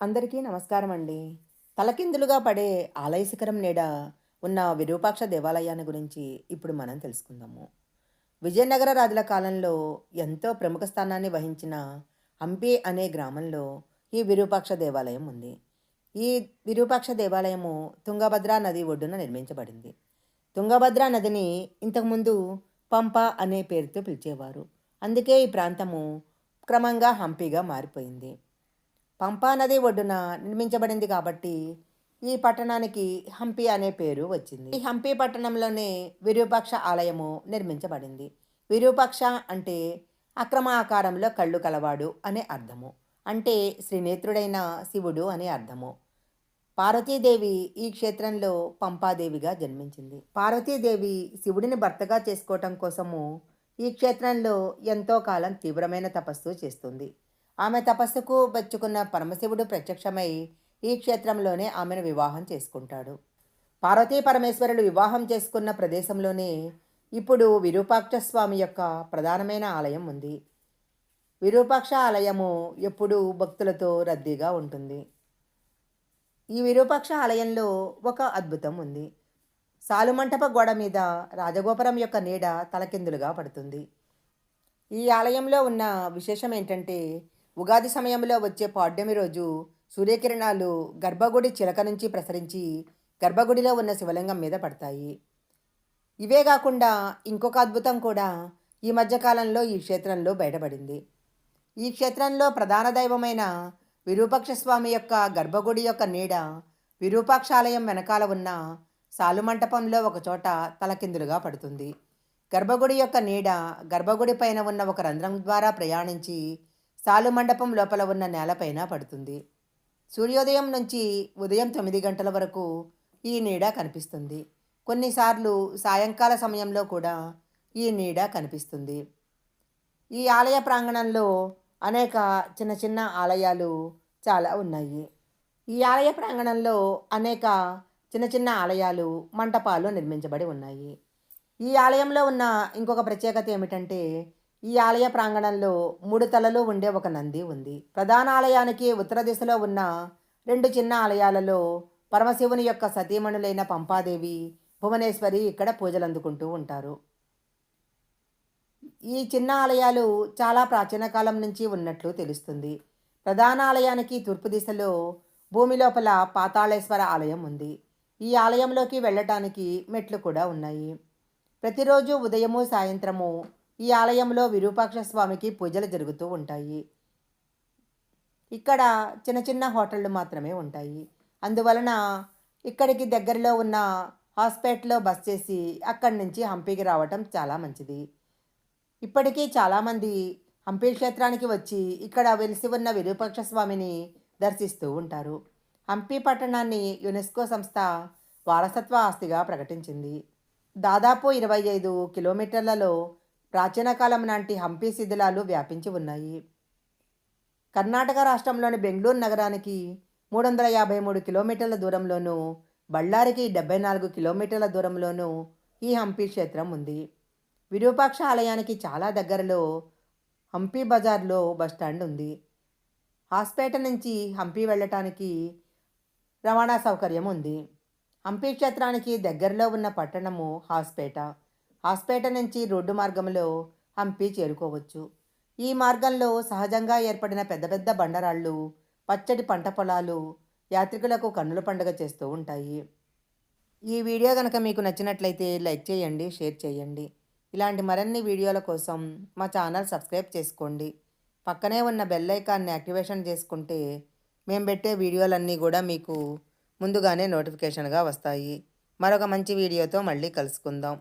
అందరికీ నమస్కారం అండి. తలకిందులుగా పడే ఆలయ శిఖరం నీడ ఉన్న విరూపాక్ష దేవాలయాన్ని గురించి ఇప్పుడు మనం తెలుసుకుందాము. విజయనగర రాజుల కాలంలో ఎంతో ప్రముఖ స్థానాన్ని వహించిన హంపి అనే గ్రామంలో ఈ విరూపాక్ష దేవాలయం ఉంది. ఈ విరూపాక్ష దేవాలయము తుంగభద్రా నది ఒడ్డున నిర్మించబడింది. తుంగభద్రా నదిని ఇంతకుముందు పంప అనే పేరుతో పిలిచేవారు. అందుకే ఈ ప్రాంతము క్రమంగా హంపిగా మారిపోయింది. పంపా నది ఒడ్డున నిర్మించబడింది కాబట్టి ఈ పట్టణానికి హంపి అనే పేరు వచ్చింది. ఈ హంపి పట్టణంలోనే విరూపాక్ష ఆలయము నిర్మించబడింది. విరూపాక్ష అంటే అక్రమ ఆకారంలో కళ్ళు కలవాడు అనే అర్థము. అంటే శ్రీనేత్రుడైన శివుడు అనే అర్థము. పార్వతీదేవి ఈ క్షేత్రంలో పంపాదేవిగా జన్మించింది. పార్వతీదేవి శివుడిని భర్తగా చేసుకోవటం కోసము ఈ క్షేత్రంలో ఎంతో కాలం తీవ్రమైన తపస్సు చేస్తుంది. ఆమె తపస్సుకు మెచ్చుకున్న పరమశివుడు ప్రత్యక్షమై ఈ క్షేత్రంలోనే ఆమెను వివాహం చేసుకుంటాడు. పార్వతీ పరమేశ్వరులు వివాహం చేసుకున్న ప్రదేశంలోనే ఇప్పుడు విరూపాక్ష స్వామి యొక్క ప్రధానమైన ఆలయం ఉంది. విరూపాక్ష ఆలయము ఎప్పుడూ భక్తులతో రద్దీగా ఉంటుంది. ఈ విరూపాక్ష ఆలయంలో ఒక అద్భుతం ఉంది. సాలుమంటప గోడ మీద రాజగోపురం యొక్క నీడ తలకిందులుగా పడుతుంది. ఈ ఆలయంలో ఉన్న విశేషం ఏంటంటే, ఉగాది సమయంలో వచ్చే పౌర్ణమి రోజు సూర్యకిరణాలు గర్భగుడి చిలక నుంచి ప్రసరించి గర్భగుడిలో ఉన్న శివలింగం మీద పడతాయి. ఇవే కాకుండా ఇంకొక అద్భుతం కూడా ఈ మధ్యకాలంలో ఈ క్షేత్రంలో బయటపడింది. ఈ క్షేత్రంలో ప్రధాన దైవమైన విరూపాక్ష స్వామి యొక్క గర్భగుడి యొక్క నీడ విరూపాక్షాలయం వెనకాల ఉన్న సాలుమంటపంలో ఒకచోట తలకిందులుగా పడుతుంది. గర్భగుడి యొక్క నీడ గర్భగుడి పైన ఉన్న ఒక రంధ్రం ద్వారా ప్రయాణించి సాలుమండపం లోపల ఉన్న నేలపైన పడుతుంది. సూర్యోదయం నుంచి ఉదయం 9 గంటల వరకు ఈ నీడ కనిపిస్తుంది. కొన్నిసార్లు సాయంకాల సమయంలో కూడా ఈ నీడ కనిపిస్తుంది. ఈ ఆలయ ప్రాంగణంలో అనేక చిన్న చిన్న ఆలయాలు చాలా ఉన్నాయి. ఈ ఆలయ ప్రాంగణంలో అనేక చిన్న చిన్న ఆలయాలు, మంటపాలు నిర్మించబడి ఉన్నాయి. ఈ ఆలయంలో ఉన్న ఇంకొక ప్రత్యేకత ఏమిటంటే, ఈ ఆలయ ప్రాంగణంలో 3 తలలు ఉండే ఒక నంది ఉంది. ప్రధాన ఆలయానికి ఉత్తర దిశలో ఉన్న 2 చిన్న ఆలయాలలో పరమశివుని యొక్క సతీమణులైన పంపాదేవి, భువనేశ్వరి ఇక్కడ పూజలు అందుకుంటూ ఉంటారు. ఈ చిన్న ఆలయాలు చాలా ప్రాచీన కాలం నుంచి ఉన్నట్లు తెలుస్తుంది. ప్రధాన ఆలయానికి తూర్పు దిశలో భూమి లోపల పాతాళేశ్వర ఆలయం ఉంది. ఈ ఆలయంలోకి వెళ్ళటానికి మెట్లు కూడా ఉన్నాయి. ప్రతిరోజు ఉదయము సాయంత్రము ఈ ఆలయంలో విరూపాక్ష స్వామికి పూజలు జరుగుతూ ఉంటాయి. ఇక్కడ చిన్న చిన్న హోటళ్ళు మాత్రమే ఉంటాయి. అందువలన ఇక్కడికి దగ్గరలో ఉన్న హాస్పిటల్లో బస్ చేసి అక్కడి నుంచి హంపికి రావటం చాలా మంచిది. ఇప్పటికీ చాలామంది హంపి క్షేత్రానికి వచ్చి ఇక్కడ వెలిసి ఉన్న విరూపాక్ష స్వామిని దర్శిస్తూ ఉంటారు. హంపి పట్టణాన్ని యునెస్కో సంస్థ వారసత్వ ఆస్తిగా ప్రకటించింది. దాదాపు 25 కిలోమీటర్లలో ప్రాచీన కాలం నాటి హంపి శిథిలాలు వ్యాపించి ఉన్నాయి. కర్ణాటక రాష్ట్రంలోని బెంగళూరు నగరానికి 353 కిలోమీటర్ల దూరంలోనూ, బళ్ళారికి 74 కిలోమీటర్ల దూరంలోనూ ఈ హంపి క్షేత్రం ఉంది. విరూపాక్ష ఆలయానికి చాలా దగ్గరలో హంపి బజార్లో బస్టాండ్ ఉంది. హాస్పేట నుంచి హంపి వెళ్ళటానికి రవాణా సౌకర్యం ఉంది. హంపి క్షేత్రానికి దగ్గరలో ఉన్న పట్టణము హాస్పేట. హాస్పేట నుంచి రోడ్డు మార్గంలో హంపి చేరుకోవచ్చు. ఈ మార్గంలో సహజంగా ఏర్పడిన పెద్ద పెద్ద బండరాళ్ళు, పచ్చటి పంట పొలాలు యాత్రికులకు కన్నుల పండుగ చేస్తూ ఉంటాయి. ఈ వీడియో కనుక మీకు నచ్చినట్లయితే లైక్ చేయండి, షేర్ చేయండి. ఇలాంటి మరిన్ని వీడియోల కోసం మా ఛానల్ సబ్స్క్రైబ్ చేసుకోండి. పక్కనే ఉన్న బెల్ ఐకాన్ని యాక్టివేషన్ చేసుకుంటే మేము పెట్టే వీడియోలన్నీ కూడా మీకు ముందుగానే నోటిఫికేషన్గా వస్తాయి. మరొక మంచి వీడియోతో మళ్ళీ కలుసుకుందాం.